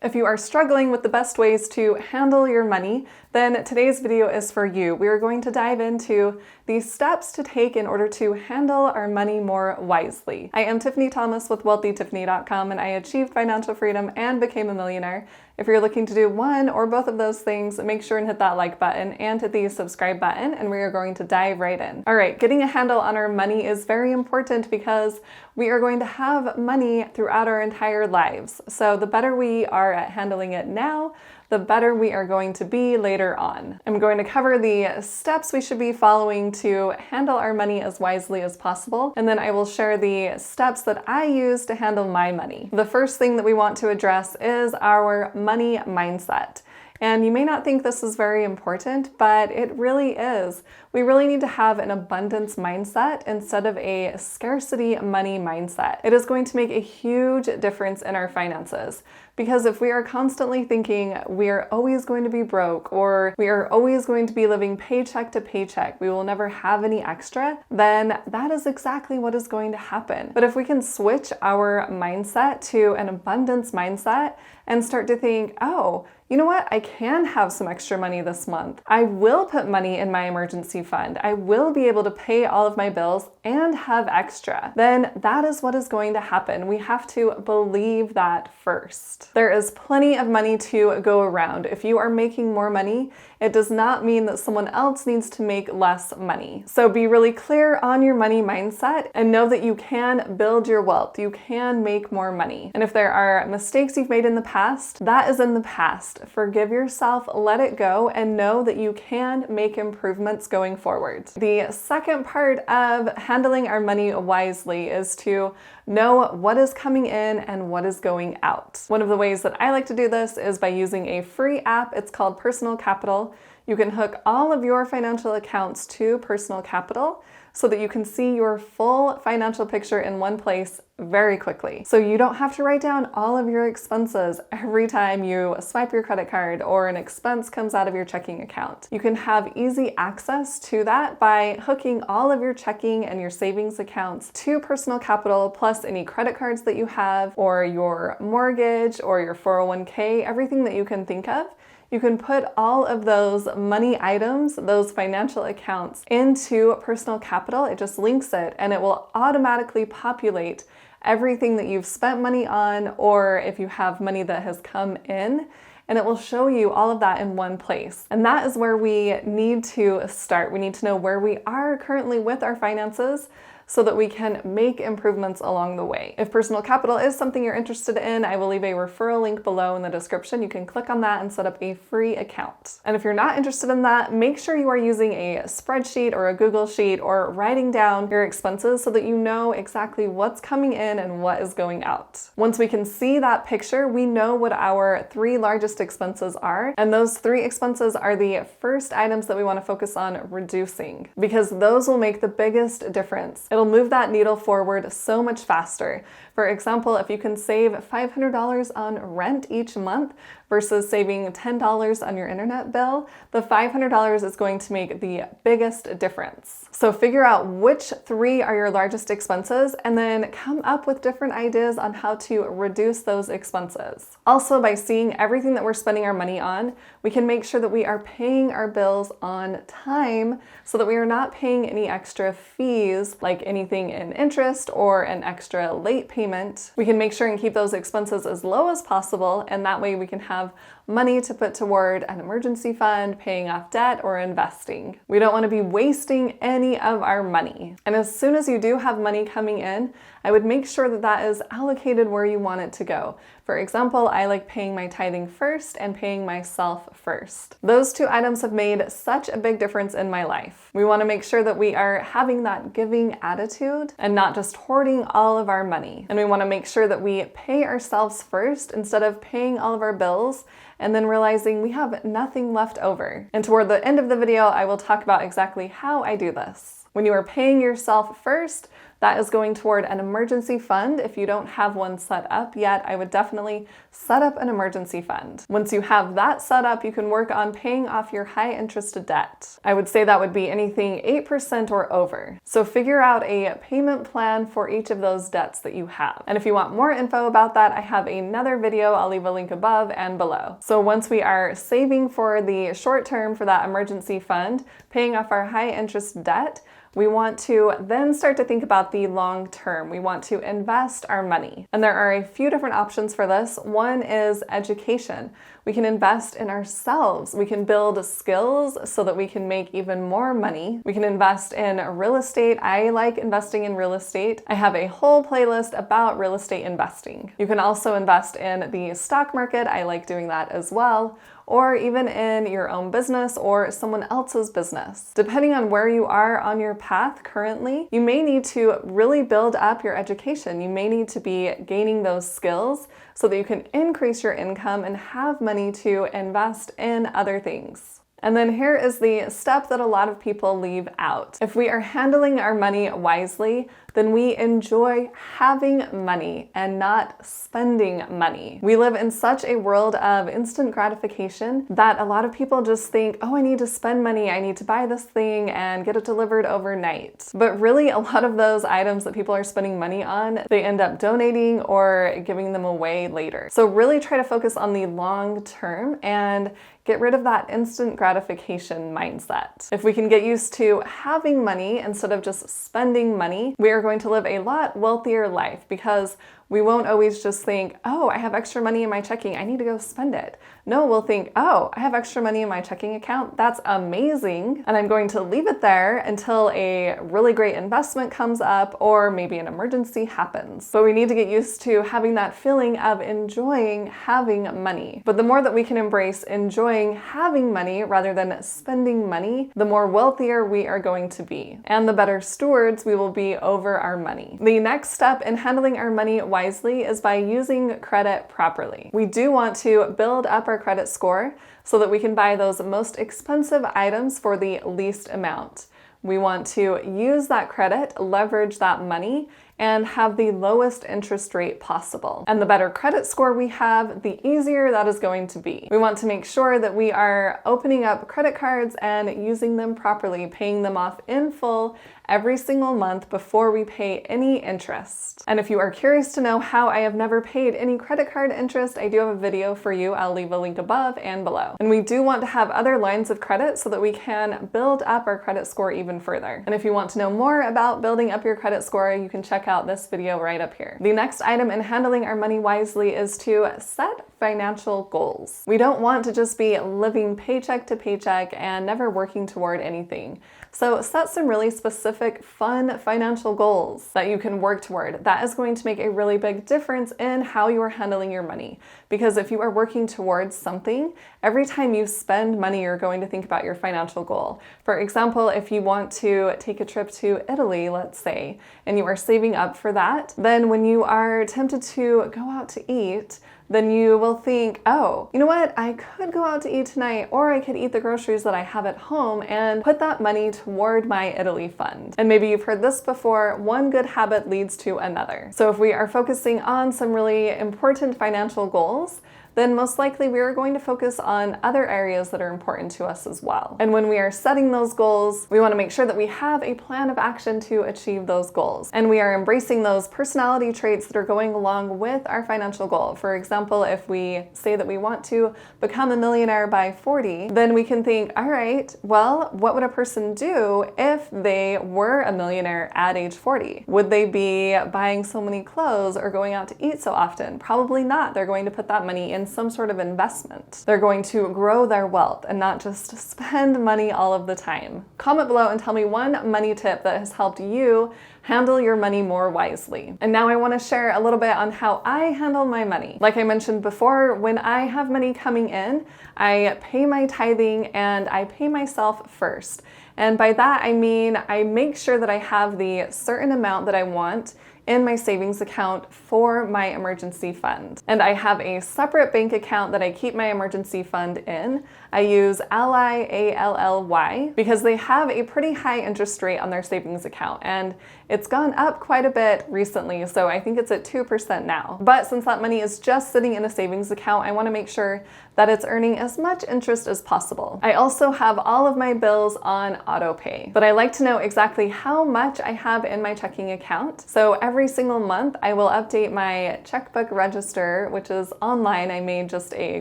If you are struggling with the best ways to handle your money, then today's video is for you. We are going to dive into the steps to take in order to handle our money more wisely. I am Tiffany Thomas with WealthyTiffany.com, and I achieved financial freedom and became a millionaire. If you're looking to do one or both of those things, make sure and hit that like button and hit the subscribe button, and we are going to dive right in. All right, getting a handle on our money is very important because we are going to have money throughout our entire lives. So the better we are at handling it now, the better we are going to be later on. I'm going to cover the steps we should be following to handle our money as wisely as possible, and then I will share the steps that I use to handle my money. The first thing that we want to address is our money mindset. And you may not think this is very important, but it really is. We really need to have an abundance mindset instead of a scarcity money mindset. It is going to make a huge difference in our finances. Because if we are constantly thinking we are always going to be broke, or we are always going to be living paycheck to paycheck, we will never have any extra, then that is exactly what is going to happen. But if we can switch our mindset to an abundance mindset and start to think, oh, you know what? I can have some extra money this month. I will put money in my emergency fund. I will be able to pay all of my bills and have extra. Then that is what is going to happen. We have to believe that first. There is plenty of money to go around. If you are making more money, it does not mean that someone else needs to make less money. So be really clear on your money mindset and know that you can build your wealth. You can make more money. And if there are mistakes you've made in the past, that is in the past. Forgive yourself, let it go, and know that you can make improvements going forward. The second part of handling our money wisely is to know what is coming in and what is going out. One of the ways that I like to do this is by using a free app. It's called Personal Capital. You can hook all of your financial accounts to Personal Capital so that you can see your full financial picture in one place very quickly. So you don't have to write down all of your expenses every time you swipe your credit card or an expense comes out of your checking account. You can have easy access to that by hooking all of your checking and your savings accounts to Personal Capital, plus any credit cards that you have, or your mortgage, or your 401k, everything that you can think of. You can put all of those money items, those financial accounts, into Personal Capital. It just links it, and it will automatically populate everything that you've spent money on, or if you have money that has come in, and it will show you all of that in one place. And that is where we need to start. We need to know where we are currently with our finances, so that we can make improvements along the way. If Personal Capital is something you're interested in, I will leave a referral link below in the description. You can click on that and set up a free account. And if you're not interested in that, make sure you are using a spreadsheet or a Google Sheet or writing down your expenses so that you know exactly what's coming in and what is going out. Once we can see that picture, we know what our 3 largest expenses are. And those 3 expenses are the first items that we want to focus on reducing, because those will make the biggest difference. It'll move that needle forward so much faster. For example, if you can save $500 on rent each month versus saving $10 on your internet bill, the $500 is going to make the biggest difference. So figure out which 3 are your largest expenses and then come up with different ideas on how to reduce those expenses. Also, by seeing everything that we're spending our money on, we can make sure that we are paying our bills on time so that we are not paying any extra fees, like anything in interest or an extra late payment. We can make sure and keep those expenses as low as possible, and that way we can have money to put toward an emergency fund, paying off debt, or investing. We don't want to be wasting any of our money. And as soon as you do have money coming in, I would make sure that that is allocated where you want it to go. For example, I like paying my tithing first and paying myself first. Those 2 items have made such a big difference in my life. We want to make sure that we are having that giving attitude and not just hoarding all of our money. And we want to make sure that we pay ourselves first instead of paying all of our bills and then realizing we have nothing left over. And toward the end of the video, I will talk about exactly how I do this. When you are paying yourself first, That is going toward an emergency fund. If you don't have one set up yet, I would definitely set up an emergency fund. Once you have that set up, you can work on paying off your high interest debt. I would say that would be anything 8% or over. So figure out a payment plan for each of those debts that you have. And if you want more info about that, I have another video. I'll leave a link above and below. So once we are saving for the short term for that emergency fund, paying off our high interest debt, we want to then start to think about the long term. We want to invest our money. And there are a few different options for this. One is education. We can invest in ourselves. We can build skills so that we can make even more money. We can invest in real estate. I like investing in real estate. I have a whole playlist about real estate investing. You can also invest in the stock market. I like doing that as well. Or even in your own business or someone else's business. Depending on where you are on your path currently, you may need to really build up your education. You may need to be gaining those skills so that you can increase your income and have money to invest in other things. And then here is the step that a lot of people leave out. If we are handling our money wisely, then we enjoy having money and not spending money. We live in such a world of instant gratification that a lot of people just think, oh, I need to spend money, I need to buy this thing and get it delivered overnight. But really, a lot of those items that people are spending money on, they end up donating or giving them away later. So really try to focus on the long term and get rid of that instant gratification mindset. If we can get used to having money instead of just spending money, we are going to live a lot wealthier life because we won't always just think, oh, I have extra money in my checking, I need to go spend it. No, we'll think, oh, I have extra money in my checking account, that's amazing, and I'm going to leave it there until a really great investment comes up or maybe an emergency happens. But we need to get used to having that feeling of enjoying having money. But the more that we can embrace enjoying having money rather than spending money, the more wealthier we are going to be, and the better stewards we will be over our money. The next step in handling our money wisely is by using credit properly. We do want to build up our credit score so that we can buy those most expensive items for the least amount. We want to use that credit, leverage that money, and have the lowest interest rate possible. And the better credit score we have, the easier that is going to be. We want to make sure that we are opening up credit cards and using them properly, paying them off in full every single month before we pay any interest. And if you are curious to know how I have never paid any credit card interest, I do have a video for you. I'll leave a link above and below. And we do want to have other lines of credit so that we can build up our credit score even further. And if you want to know more about building up your credit score, you can check out this video right up here. The next item in handling our money wisely is to set financial goals. We don't want to just be living paycheck to paycheck and never working toward anything. So set some really specific, fun financial goals that you can work toward. That is going to make a really big difference in how you are handling your money. Because if you are working towards something, every time you spend money, you're going to think about your financial goal. For example, if you want to take a trip to Italy, let's say, and you are saving up for that, then when you are tempted to go out to eat, then you will think, oh, you know what? I could go out to eat tonight, or I could eat the groceries that I have at home and put that money toward my Italy fund. And maybe you've heard this before, one good habit leads to another. So if we are focusing on some really important financial goals, then most likely we are going to focus on other areas that are important to us as well. And when we are setting those goals, we want to make sure that we have a plan of action to achieve those goals. And we are embracing those personality traits that are going along with our financial goal. For example, if we say that we want to become a millionaire by 40, then we can think, all right, well, what would a person do if they were a millionaire at age 40? Would they be buying so many clothes or going out to eat so often? Probably not. They're going to put that money in some sort of investment. They're going to grow their wealth and not just spend money all of the time. Comment below and tell me one money tip that has helped you handle your money more wisely. And now I want to share a little bit on how I handle my money. Like I mentioned before, when I have money coming in, I pay my tithing and I pay myself first. And by that, I mean I make sure that I have the certain amount that I want in my savings account for my emergency fund. And I have a separate bank account that I keep my emergency fund in. I use Ally, A-L-L-Y, because they have a pretty high interest rate on their savings account, and it's gone up quite a bit recently, so I think it's at 2% now. But since that money is just sitting in a savings account, I want to make sure that it's earning as much interest as possible. I also have all of my bills on auto pay, but I like to know exactly how much I have in my checking account. So every single month I will update my checkbook register, which is online. I made just a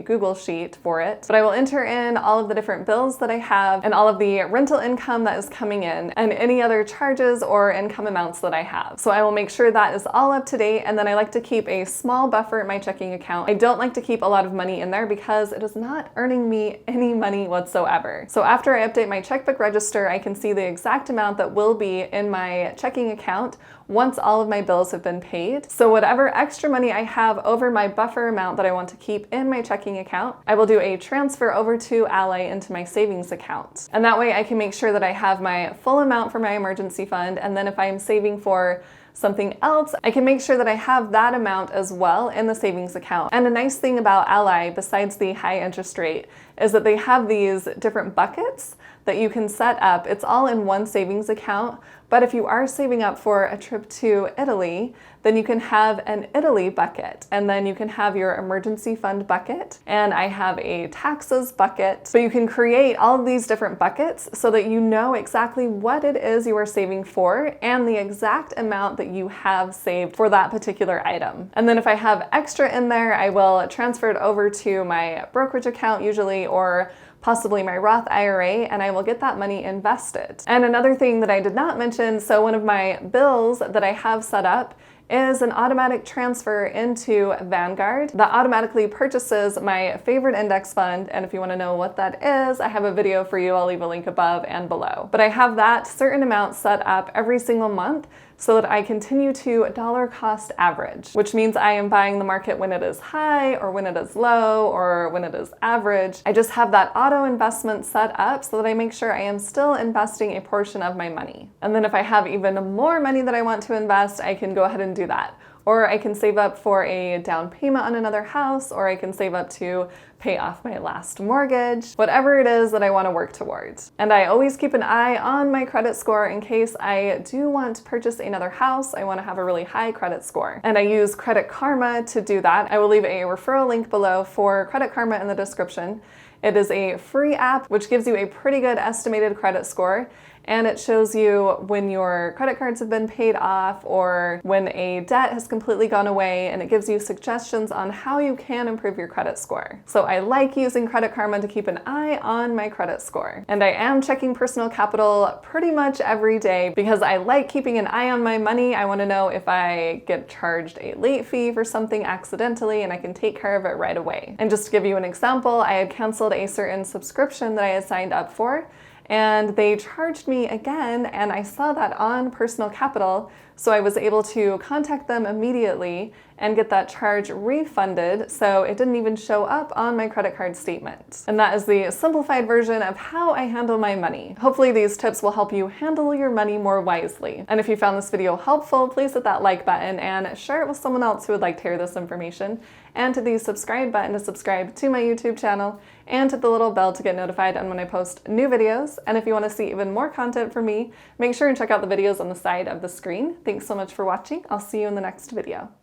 Google sheet for it, but I will enter in all of the different bills that I have and all of the rental income that is coming in and any other charges or income amounts that I have. So I will make sure that is all up to date, and then I like to keep a small buffer in my checking account. I don't like to keep a lot of money in there because it is not earning me any money whatsoever. So after I update my checkbook register, I can see the exact amount that will be in my checking account once all of my bills have been paid. So whatever extra money I have over my buffer amount that I want to keep in my checking account, I will do a transfer over to Ally into my savings account. And that way I can make sure that I have my full amount for my emergency fund, and then if I am saving for something else, I can make sure that I have that amount as well in the savings account. And a nice thing about Ally, besides the high interest rate, is that they have these different buckets that you can set up. It's all in one savings account, but if you are saving up for a trip to Italy, then you can have an Italy bucket, and then you can have your emergency fund bucket, and I have a taxes bucket. But you can create all of these different buckets so that you know exactly what it is you are saving for and the exact amount that you have saved for that particular item. And then if I have extra in there, I will transfer it over to my brokerage account usually, or possibly my Roth IRA, and I will get that money invested. And another thing that I did not mention, so one of my bills that I have set up is an automatic transfer into Vanguard that automatically purchases my favorite index fund. And if you want to know what that is, I have a video for you. I'll leave a link above and below. But I have that certain amount set up every single month so that I continue to dollar cost average, which means I am buying the market when it is high or when it is low or when it is average. I just have that auto investment set up so that I make sure I am still investing a portion of my money. And then if I have even more money that I want to invest, I can go ahead and do that. Or I can save up for a down payment on another house, or I can save up to pay off my last mortgage, whatever it is that I want to work towards. And I always keep an eye on my credit score in case I do want to purchase another house. I want to have a really high credit score. And I use Credit Karma to do that. I will leave a referral link below for Credit Karma in the description. It is a free app which gives you a pretty good estimated credit score, and it shows you when your credit cards have been paid off or when a debt has completely gone away, and it gives you suggestions on how you can improve your credit score. So I like using Credit Karma to keep an eye on my credit score. And I am checking personal capital pretty much every day because I like keeping an eye on my money. I want to know if I get charged a late fee for something accidentally, and I can take care of it right away. And just to give you an example, I had canceled a certain subscription that I had signed up for, and they charged me again, and I saw that on Personal Capital, so I was able to contact them immediately and get that charge refunded, so it didn't even show up on my credit card statement. And that is the simplified version of how I handle my money. Hopefully these tips will help you handle your money more wisely. And if you found this video helpful, please hit that like button and share it with someone else who would like to hear this information. And to the subscribe button to subscribe to my YouTube channel, and hit the little bell to get notified on when I post new videos. And if you want to see even more content from me, make sure and check out the videos on the side of the screen. Thanks so much for watching. I'll see you in the next video.